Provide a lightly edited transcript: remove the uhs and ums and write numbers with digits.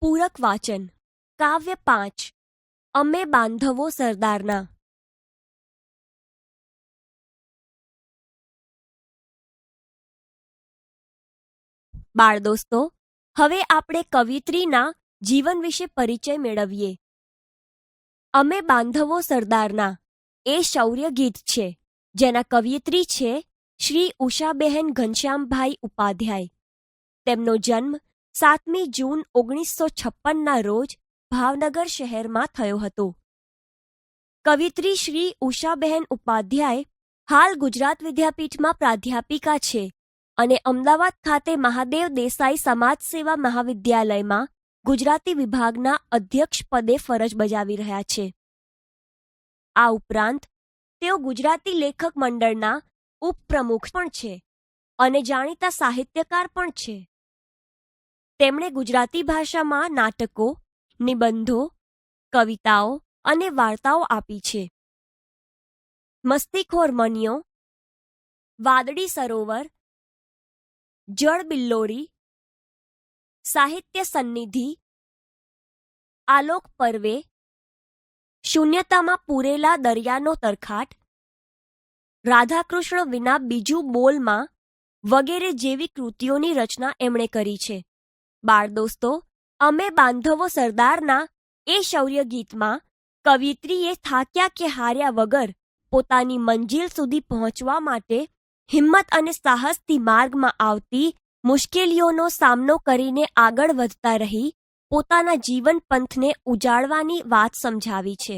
પૂરક વાચન કાવ્ય 5 અમે બાંધવો સરદારના. બાળ દોસ્તો, હવે આપણે કવિત્રીના જીવન વિશે પરિચય મેળવીએ. અમે બાંધવો સરદારના એ શૌર્ય ગીત છે, જેના કવિયત્રી છે શ્રી ઉષાબહેન ઘનશ્યામભાઈ ઉપાધ્યાય. તેમનો જન્મ 7મી જૂન 1956ના રોજ ભાવનગર શહેરમાં થયો હતો. કવિત્રી શ્રી ઉષાબહેન ઉપાધ્યાય હાલ ગુજરાત વિદ્યાપીઠમાં પ્રાધ્યાપિકા છે અને અમદાવાદ ખાતે મહાદેવ દેસાઈ સમાજ સેવા મહાવિદ્યાલયમાં ગુજરાતી વિભાગના અધ્યક્ષ પદે ફરજ બજાવી રહ્યા છે. આ ઉપરાંત તેઓ ગુજરાતી લેખક મંડળના ઉપપ્રમુખ પણ છે અને જાણીતા સાહિત્યકાર પણ છે. તેમણે ગુજરાતી ભાષામાં નાટકો, નિબંધો, કવિતાઓ અને વાર્તાઓ આપી છે. મસ્તીખોર મનીયો, વાદળી સરોવર, જળબિલ્લોરી, સાહિત્ય સન્નિધિ, આલોક પર્વે, શૂન્યતામાં પૂરેલા દરિયાનો તરખાટ, રાધાકૃષ્ણ વિના બીજું બોલમાં વગેરે જેવી કૃતિઓની રચના એમણે કરી છે. બાળ દોસ્તો, અમે બાંધવો સરદારના એ શૌર્ય ગીતમાં કવિત્રીએ થાક્યા કે હાર્યા વગર પોતાની મંજિલ સુધી પહોંચવા માટે હિંમત અને સાહસથી માર્ગમાં આવતી મુશ્કેલીઓનો સામનો કરીને આગળ વધતા રહી પોતાના જીવન પંથને ઉજાળવાની વાત સમજાવી છે.